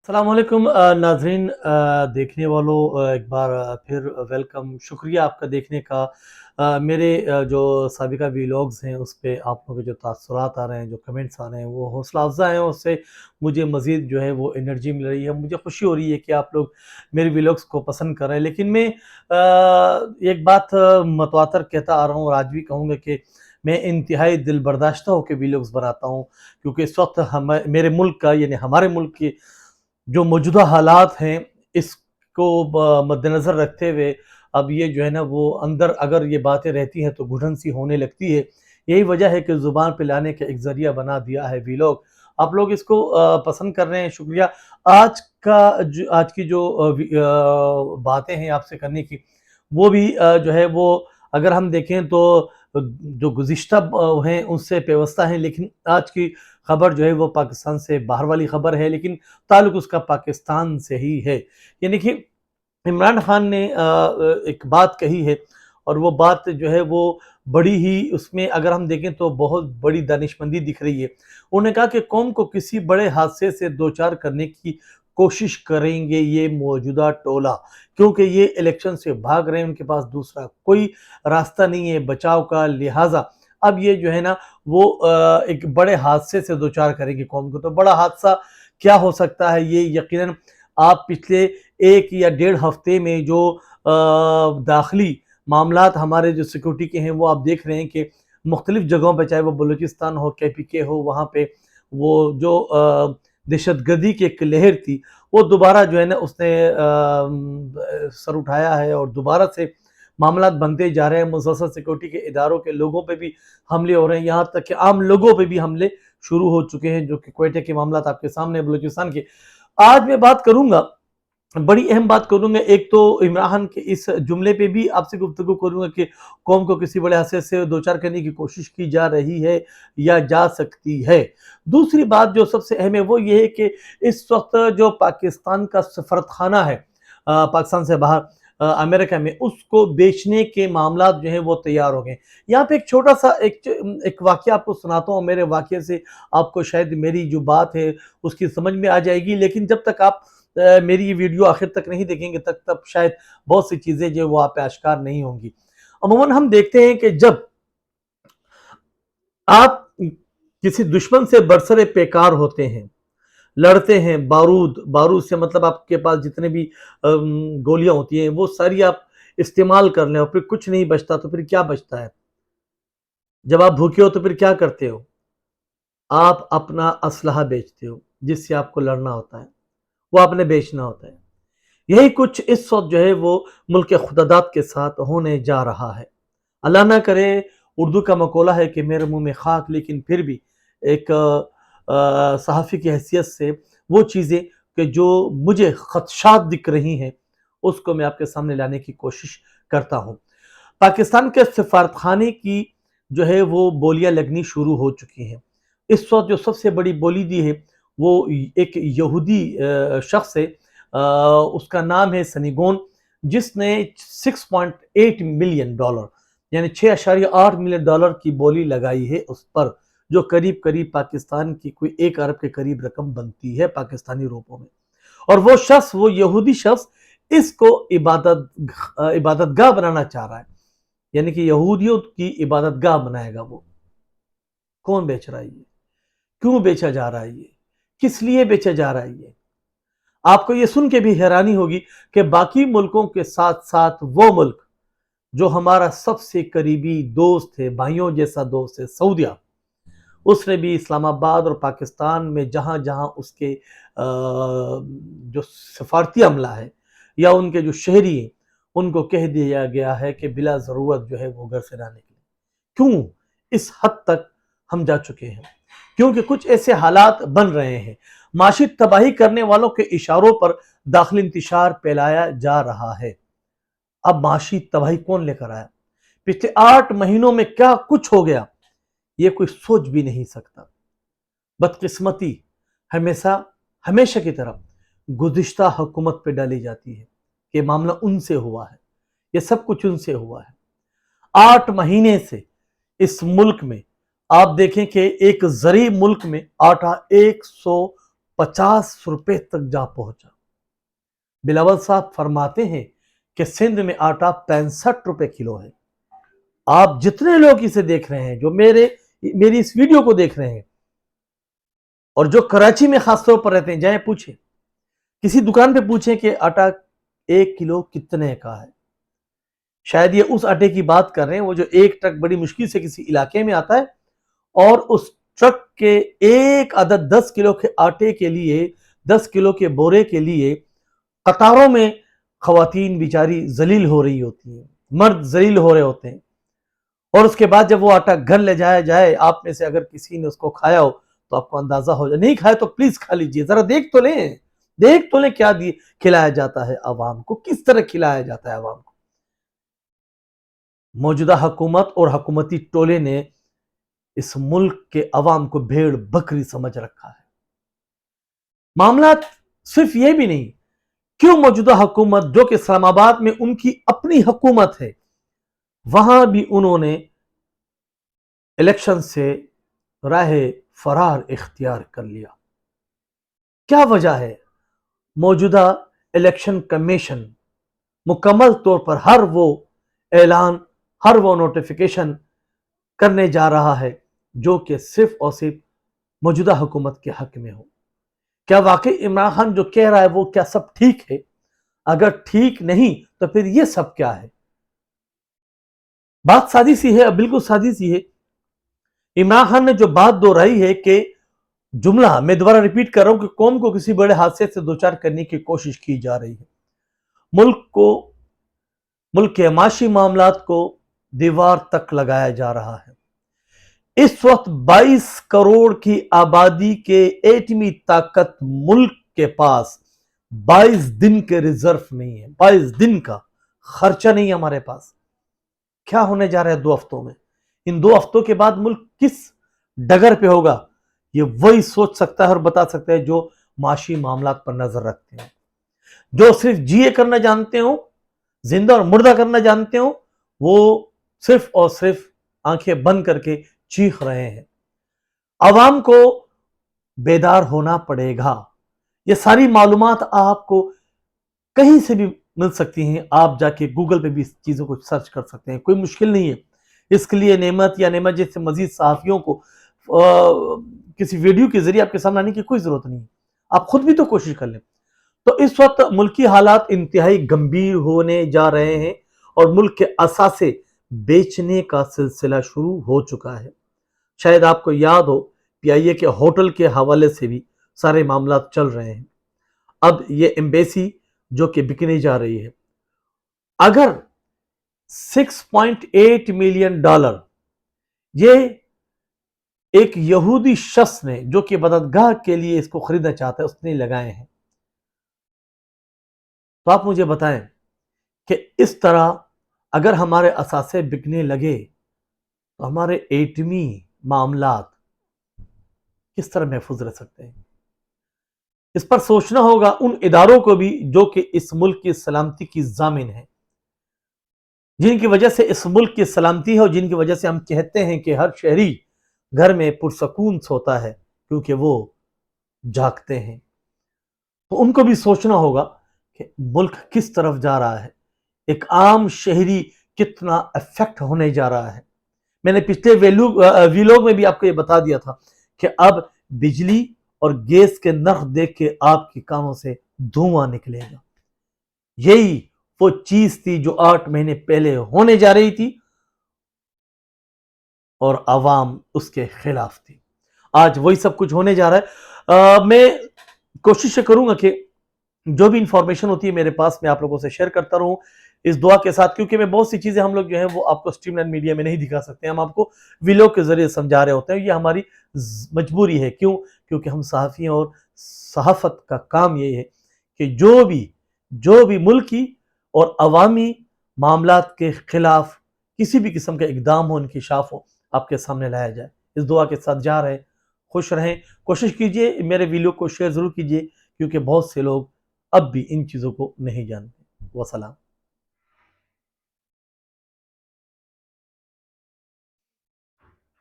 अस्सलाम वालेकुम नाज़रीन, देखने वालों, एक बार फिर वेलकम, शुक्रिया आपका देखने का। मेरे जो साबिका वीलॉग्स हैं उस पे आप लोगों के जो तासुरात आ रहे हैं, जो कमेंट्स आ रहे हैं, वो हौसला अफ़ज़ा हैं। उससे मुझे मज़ीद जो है वो एनर्जी मिल रही है, मुझे खुशी हो रही है कि आप लोग मेरे वीलॉग्स को पसंद कर रहे हैं। लेकिन मैं एक बात मतवातर कहता आ रहा हूँ और आज भी कहूँगा कि मैं इंतहाई दिल बर्दाश्ता होकर वीलॉग्स बनाता हूँ, क्योंकि इस वक्त हम मेरे मुल्क का यानी हमारे मुल्क की जो मौजूदा हालात हैं इसको मद्देनज़र रखते हुए अब ये जो है ना वो अंदर अगर ये बातें रहती हैं तो घुटन सी होने लगती है। यही वजह है कि ज़ुबान पे लाने का एक ज़रिया बना दिया है वीलॉग। आप लोग इसको पसंद कर रहे हैं, शुक्रिया। आज की जो बातें हैं आपसे करने की, वो भी जो है वो अगर हम देखें तो जो गुज़िश्ता हैं उससे पेवस्ता हैं, लेकिन आज की खबर जो है वो पाकिस्तान से बाहर वाली खबर है, लेकिन ताल्लुक उसका पाकिस्तान से ही है। यानी कि इमरान खान ने एक बात कही है और वो बात जो है वो बड़ी ही उसमें अगर हम देखें तो बहुत बड़ी दानिशमंदी दिख रही है। उन्होंने कहा कि कौम को किसी बड़े हादसे से दो चार करने की कोशिश करेंगे ये मौजूदा टोला, क्योंकि ये इलेक्शन से भाग रहे हैं, उनके पास दूसरा कोई रास्ता नहीं है बचाव का। लिहाजा अब ये जो है ना वो एक बड़े हादसे से दो चार करेंगे कौम को। तो बड़ा हादसा क्या हो सकता है, ये यकीनन आप पिछले एक या डेढ़ हफ्ते में जो दाखिली मामलात हमारे जो सिक्योरिटी के हैं वो आप देख रहे हैं कि मुख्तलिफ जगहों पर, चाहे वो बलूचिस्तान हो, KPK हो, वहाँ पे वो जो दहशतगर्दी की एक लहर थी वो दोबारा जो है ना उसने सर उठाया है और दोबारा से मामलात बनते जा रहे हैं। मुसलसल सिक्योरिटी के इदारों के लोगों पे भी हमले हो रहे हैं, यहाँ तक कि आम लोगों पे भी हमले शुरू हो चुके हैं, जो कि क्वेटा के मामलात आपके सामने, बलूचिस्तान के। आज मैं बात करूंगा, बड़ी अहम बात करूंगा। एक तो इमरान खान के इस जुमले पे भी आपसे गुफ्तगू करूंगा कि कौम को किसी बड़े हादसे से दो चार करने की कोशिश की जा रही है या जा सकती है। दूसरी बात जो सबसे अहम है वो ये है कि इस वक्त जो पाकिस्तान का सफरतखाना है पाकिस्तान से बाहर अमेरिका में, उसको बेचने के मामला जो है वो तैयार हो गए। यहाँ पे एक छोटा सा एक वाक्य आपको सुनाता हूँ। मेरे वाक्य से आपको शायद मेरी जो बात है उसकी समझ में आ जाएगी, लेकिन जब तक आप मेरी ये वीडियो आखिर तक नहीं देखेंगे तब शायद बहुत सी चीजें जो वो आप पे आश्कार नहीं होंगी। अमूमन हम देखते हैं कि जब आप किसी दुश्मन से बरसरे पेकार होते हैं, लड़ते हैं, बारूद बारूद से मतलब आपके पास जितने भी गोलियां होती हैं वो सारी आप इस्तेमाल कर लें और फिर कुछ नहीं बचता, तो फिर क्या बचता है? जब आप भूखे हो तो फिर क्या करते हो? आप अपना असलहा बेचते हो, जिससे आपको लड़ना होता है, वो आपने बेचना होता है। यही कुछ इस वक्त जो है वो मुल्क खुदादात के साथ होने जा रहा है। अल्लाह ना करे, उर्दू का मकोला है कि मेरे मुंह में खाक, लेकिन फिर भी एक सहाफ़ी की हैसियत से वो चीज़ें कि जो मुझे खदशात दिख रही हैं उसको मैं आपके सामने लाने की कोशिश करता हूँ। पाकिस्तान के सफारतखाने की जो है वो बोलियां लगनी शुरू हो चुकी हैं। इस वक्त जो सबसे बड़ी बोली दी है वो एक यहूदी शख्स है, उसका नाम है सनी गोन, जिसने 6.8 मिलियन डॉलर यानी 6.8 मिलियन डॉलर की बोली लगाई है उस पर, जो करीब करीब पाकिस्तान की कोई 1 अरब के करीब रकम बनती है पाकिस्तानी रुपयों में। और वो शख्स, वो यहूदी शख्स, इसको इबादत गाह बनाना चाह रहा है, यानी कि यहूदियों की इबादत गाह बनाएगा वो। कौन बेच रहा है ये? क्यों बेचा जा रहा है ये? किस लिए बेचा जा रहा है ये? आपको ये सुन के भी हैरानी होगी कि बाकी मुल्कों के साथ साथ वो मुल्क जो हमारा सबसे करीबी दोस्त है, भाइयों जैसा दोस्त है, सऊदिया, उसने भी इस्लामाबाद और पाकिस्तान में जहां जहां उसके जो सफारती अमला है या उनके जो शहरी हैं, उनको कह दिया गया है कि बिला ज़रूरत जो है वो घर से ना निकले। क्यों इस हद तक हम जा चुके हैं? क्योंकि कुछ ऐसे हालात बन रहे हैं, माशी तबाही करने वालों के इशारों पर दाखिल इंतशार फैलाया जा रहा है। अब माशी तबाही कौन लेकर आया? पिछले 8 महीनों में क्या कुछ हो गया ये कोई सोच भी नहीं सकता। बदकिस्मती हमेशा हमेशा की तरह गुज़िश्ता हुकूमत पे डाली जाती है कि मामला उनसे हुआ है, ये सब कुछ उनसे हुआ है। 8 महीने से इस मुल्क में आप देखें कि एक ज़री मुल्क में आटा 100 50 रुपए तक जा पहुंचा। बिलावल साहब फरमाते हैं कि सिंध में आटा 65 रुपए किलो है। आप जितने लोग इसे देख रहे हैं, जो मेरी इस वीडियो को देख रहे हैं और जो कराची में खासतौर पर रहते हैं, जाए पूछे, किसी दुकान पे पूछें कि आटा 1 किलो कितने का है। शायद ये उस आटे की बात कर रहे हैं वो जो एक ट्रक बड़ी मुश्किल से किसी इलाके में आता है और उस ट्रक के एक अदद 10 किलो के आटे के लिए, 10 किलो के बोरे के लिए कतारों में खवातीन बेचारी जलील हो रही होती हैं, मर्द जलील हो रहे होते हैं। और उसके बाद जब वो आटा घर ले जाया जाए, आप में से अगर किसी ने उसको खाया हो तो आपको अंदाजा हो जाए, नहीं खाए तो प्लीज खा लीजिए, जरा देख तो लें क्या खिलाया जाता है आवाम को, किस तरह खिलाया जाता है आवाम को। मौजूदा हुकूमत और हुकूमती टोले ने इस मुल्क के अवाम को भेड़ बकरी समझ रखा है। मामला सिर्फ ये भी नहीं, क्यों मौजूदा हुकूमत जो कि इस्लामाबाद में उनकी अपनी हुकूमत है, वहां भी उन्होंने इलेक्शन से राह फरार इख्तियार कर लिया। क्या वजह है? मौजूदा इलेक्शन कमीशन मुकम्मल तौर पर हर वो ऐलान, हर वो नोटिफिकेशन करने जा रहा है जो कि सिर्फ और सिर्फ मौजूदा हुकूमत के हक में हो। क्या वाकई इमरान खान जो कह रहा है वो क्या सब ठीक है? अगर ठीक नहीं तो फिर ये सब क्या है? बात सादी सी है, बिल्कुल सादी सी है। इमरान खान ने जो बात दोहराई है कि जुमला मैं दोबारा रिपीट कर रहा हूं कि कौम को किसी बड़े हादसे से दो चार करने की कोशिश की जा रही है, मुल्क के माशी मामलात को दीवार तक लगाया जा रहा है। इस वक्त 22 करोड़ की आबादी के एटमी ताकत मुल्क के पास 22 दिन के रिजर्व नहीं है, 22 दिन का खर्चा नहीं है हमारे पास। क्या होने जा रहा है 2 हफ्तों में? इन 2 हफ्तों के बाद मुल्क किस डगर पे होगा, ये वही सोच सकता है और बता सकता है जो माशी मामलात पर नजर रखते हैं, जो सिर्फ जीए करना जानते हो, जिंदा और मुर्दा करना जानते हो, वो सिर्फ और सिर्फ आंखें बंद करके चीख रहे हैं। अवाम को बेदार होना पड़ेगा। ये सारी मालूमात आपको कहीं से भी मिल सकती हैं, आप जाके गूगल पे भी इस चीजों को सर्च कर सकते हैं, कोई मुश्किल नहीं है। इसके लिए नेमत जैसे मजीद सहाफियों को किसी वीडियो के जरिए आपके सामने आने की कोई जरूरत नहीं है, आप खुद भी तो कोशिश कर लें। तो इस वक्त मुल्की हालात इंतहाई गंभीर होने जा रहे हैं और मुल्क के असासे बेचने का सिलसिला शुरू हो चुका है। शायद आपको याद हो, पीआईए के होटल के हवाले से भी सारे मामला चल रहे हैं। अब ये एम्बेसी जो कि बिकने जा रही है, अगर $6.8 मिलियन ये एक यहूदी शख्स ने जो कि बदतगाह के लिए इसको खरीदना चाहता है उसने लगाए हैं, तो आप मुझे बताएं कि इस तरह अगर हमारे असासे बिकने लगे तो हमारे एटमी मामलात किस तरह महफूज रह सकते हैं? इस पर सोचना होगा उन इदारों को भी जो कि इस मुल्क की सलामती की जामिन है, जिनकी वजह से इस मुल्क की सलामती है और जिनकी वजह से हम कहते हैं कि हर शहरी घर में पुरसकून सोता है क्योंकि वो जागते हैं। तो उनको भी सोचना होगा कि मुल्क किस तरफ जा रहा है, एक आम शहरी कितना इफेक्ट होने जा रहा है। मैंने पिछले वीलॉग में भी आपको ये बता दिया था कि अब बिजली और गैस के नर्ख देख के आपके कानों से धुआं निकलेगा। यही वो चीज थी जो 8 महीने पहले होने जा रही थी और आवाम उसके खिलाफ थी। आज वही सब कुछ होने जा रहा है। मैं कोशिश करूंगा कि जो भी इंफॉर्मेशन होती है मेरे पास मैं आप लोगों से शेयर करता रहूं इस दुआ के साथ, क्योंकि मैं बहुत सी चीजें हम लोग जो है वो आपको स्ट्रीमलाइन मीडिया में नहीं दिखा सकते, हम आपको वीडियो के जरिए समझा रहे होते हैं। ये हमारी मजबूरी है। क्यों? क्योंकि हम सहाफ़ी हैं और सहाफत का काम ये है कि जो भी मुल्की और अवामी मामलात के खिलाफ किसी भी किस्म का इकदाम हो, इंकिशाफ हो, आपके सामने लाया जाए। इस दुआ के साथ जा रहे, खुश रहें। कोशिश कीजिए मेरे वीडियो को शेयर जरूर कीजिए क्योंकि बहुत से लोग अब भी इन चीज़ों को नहीं जानते। वसलाम।